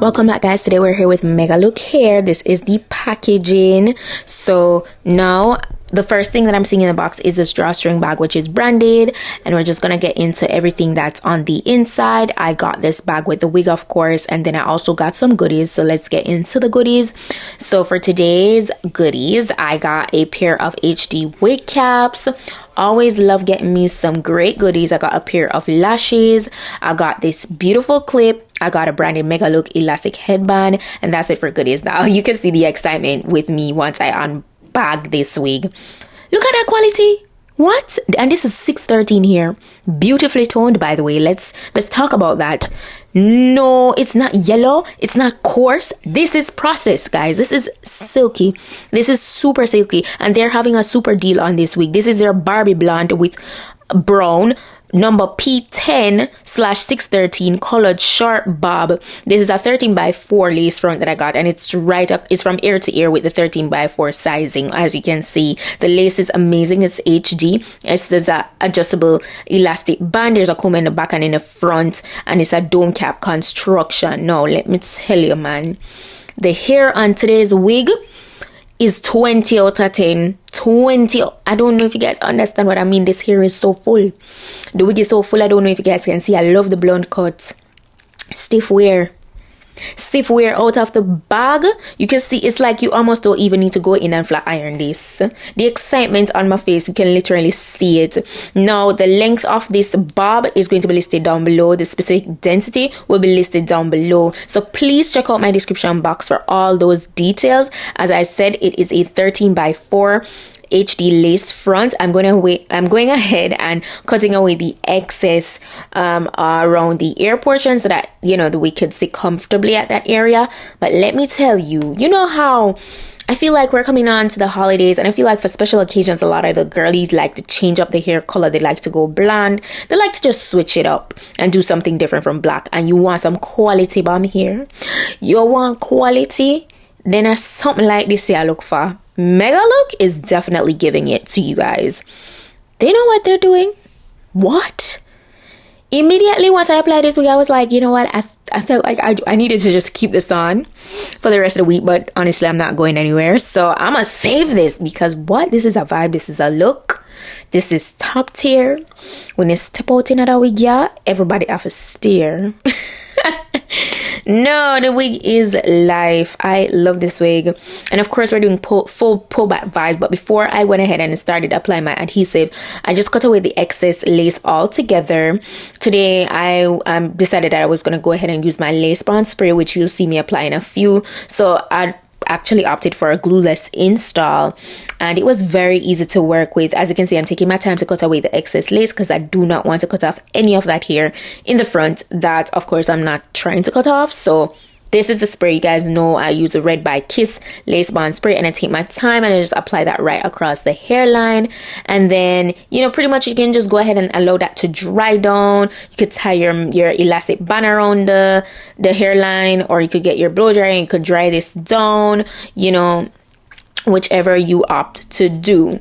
Welcome back, guys. Today we're here with Megalook hair. This is the packaging. So now the first thing that I'm seeing in the box is this drawstring bag, which is branded, and we're just gonna get into everything that's on the inside. I got this bag with the wig, of course, and then I also got some goodies. So let's get into the goodies. So for today's goodies, I got a pair of HD wig caps. Always love getting me some great goodies. I got a pair of lashes. I got this beautiful clip. I got a branded Megalook elastic headband, and that's it for goodies. Now you can see the excitement with me once I unbag this wig. Look at that quality. What? And this is 613 here, beautifully toned, by the way. Let's talk about that. No, it's not yellow, it's not coarse. This is processed, guys. This is silky. This is super silky, and they're having a super deal on this wig. This is their Barbie blonde with brown number P10/613 colored short bob. This is a 13x4 lace front that I got, and it's right up, it's from ear to ear with the 13x4 sizing. As you can see, the lace is amazing. It's HD. There's a adjustable elastic band. There's a comb in the back and in the front, and it's a dome cap construction. Now let me tell you, man, the hair on today's wig is 20 out of 10. 20. I don't know if you guys understand what I mean. This hair is so full. The wig is so full. I don't know if you guys can see. I love the blonde cut. Stiff wear out of the bag. You can see it's like you almost don't even need to go in and flat iron this. The excitement on my face, you can literally see it. Now the length of this bob is going to be listed down below. The specific density will be listed down below, so please check out my description box for all those details. As I said, it is a 13x4 HD lace front. I'm going ahead and cutting away the excess around the ear portion, so that, you know, we could sit comfortably at that area. But let me tell you, you know how I feel like we're coming on to the holidays, and I feel like for special occasions, a lot of the girlies like to change up the hair color. They like to go blonde. They like to just switch it up and do something different from black. And you want some quality bomb hair. You want quality? Then something like this I look for. Megalook is definitely giving it to you guys. They know what they're doing. What? Immediately once I applied this wig, I was like, you know what? I felt like I needed to just keep this on for the rest of the week. But honestly, I'm not going anywhere. So I'm going to save this because what? This is a vibe. This is a look. This is top tier. When you step out in that wig, yeah, everybody have a stare. No, the wig is life. I love this wig, and of course we're doing full pull back vibes. But before I went ahead and started applying my adhesive, I just cut away the excess lace altogether. Today I decided that I was going to go ahead and use my lace bond spray, which you'll see me applying a few. So I actually opted for a glueless install, and it was very easy to work with. As you can see, I'm taking my time to cut away the excess lace because I do not want to cut off any of that hair in the front that, of course, I'm not trying to cut off. So this is the spray. You guys know I use the Red by Kiss lace bond spray, and I take my time and I just apply that right across the hairline. And then, you know, pretty much you can just go ahead and allow that to dry down. You could tie your elastic band around the hairline, or you could get your blow dryer and you could dry this down, you know, whichever you opt to do.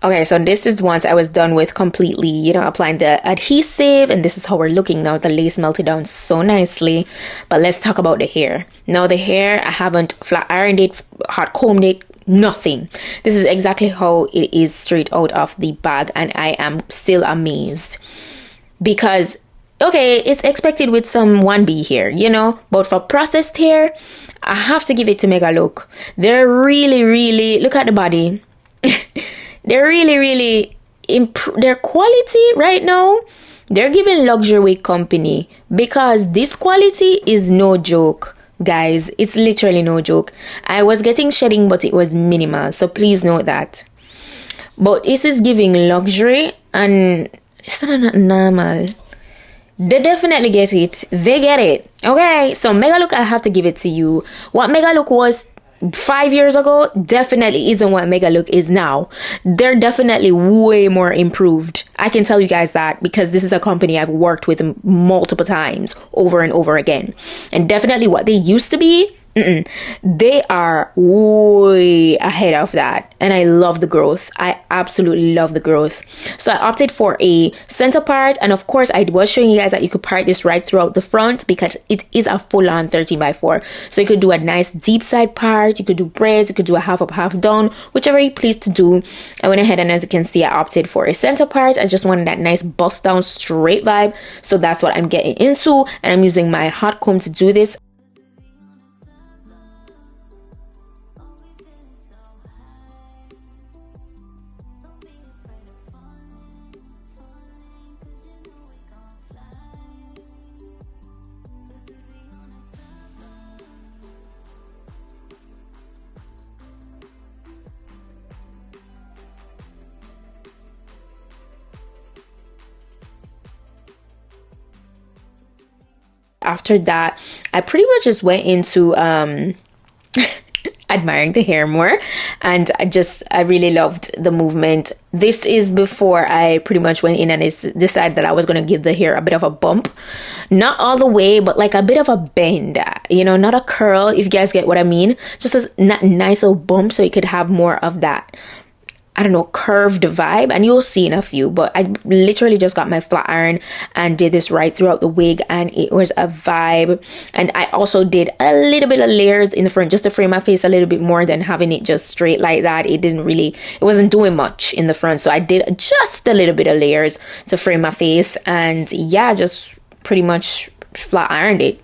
Okay, so this is once I was done with completely, you know, applying the adhesive, and this is how we're looking now. The lace melted down so nicely. But let's talk about the hair. Now the hair, I haven't flat ironed it, hot combed it, nothing. This is exactly how it is straight out of the bag, and I am still amazed because, okay, it's expected with some 1B hair, you know, but for processed hair, I have to give it to Megalook. They're really, look at the body. They're really their quality right now. They're giving luxury wig company, because this quality is no joke, guys. It's literally no joke. I was getting shedding, but it was minimal, so please note that. But this is giving luxury, and it's not normal. They definitely get it. They get it. Okay, so Megalook, I have to give it to you. What Megalook was 5 years ago definitely isn't what Megalook is now. They're definitely way more improved. I can tell you guys that because this is a company I've worked with multiple times over and over again. And definitely what they used to be, they are way ahead of that, and I love the growth. I absolutely love the growth. So I opted for a center part, and of course I was showing you guys that you could part this right throughout the front because it is a full-on 13x4. So you could do a nice deep side part, you could do braids, you could do a half up, half down, whichever you please to do. I went ahead and, as you can see, I opted for a center part. I just wanted that nice bust down straight vibe, so that's what I'm getting into, and I'm using my hot comb to do this. After that, I pretty much just went into admiring the hair more, and I really loved the movement. This is before I pretty much went in and decided that I was going to give the hair a bit of a bump, not all the way, but like a bit of a bend, you know, not a curl, if you guys get what I mean, just a nice little bump so you could have more of that, I don't know, curved vibe, and you'll see in a few. But I literally just got my flat iron and did this right throughout the wig, and it was a vibe. And I also did a little bit of layers in the front just to frame my face a little bit more than having it just straight like that. It wasn't doing much in the front, so I did just a little bit of layers to frame my face, and yeah, just pretty much flat ironed it.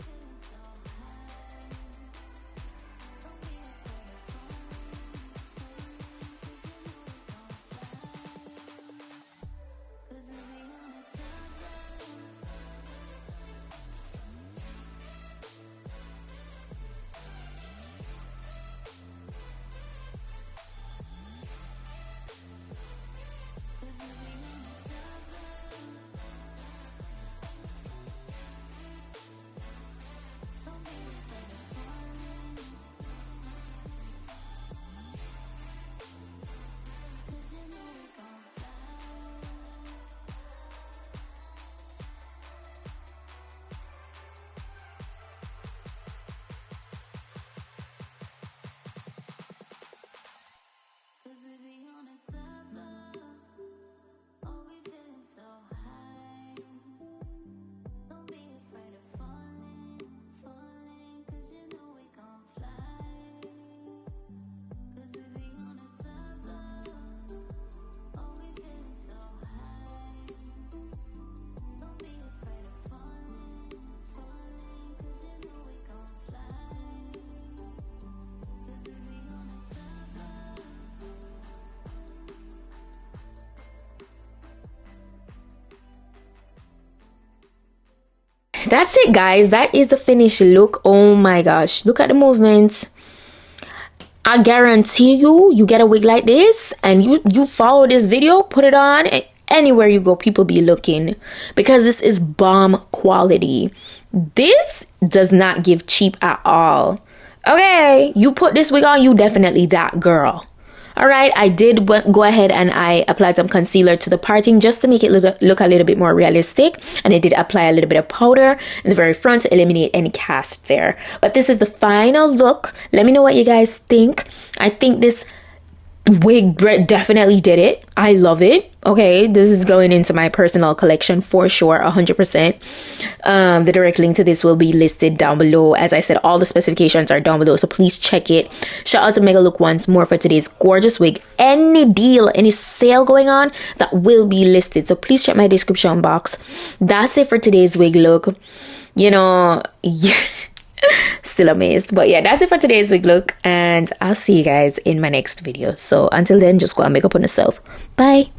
That's it, guys. That is the finished look. Oh my gosh, look at the movements. I guarantee you get a wig like this and you follow this video, put it on, and anywhere you go, people be looking, because this is bomb quality. This does not give cheap at all. Okay, you put this wig on, you definitely that girl. All right, I did go ahead and I applied some concealer to the parting just to make it look a little bit more realistic, and I did apply a little bit of powder in the very front to eliminate any cast there. But this is the final look. Let me know what you guys think. I think this wig definitely did it. I love it. Okay, this is going into my personal collection for sure, 100%. The direct link to this will be listed down below. As I said, all the specifications are down below, so please check it. Shout out to Megalook once more for today's gorgeous wig. Any deal, any sale going on, that will be listed, so please check my description box. That's it for today's wig look. You know, still amazed, but yeah, that's it for today's wig look, and I'll see you guys in my next video. So until then, just go and make up on yourself. Bye.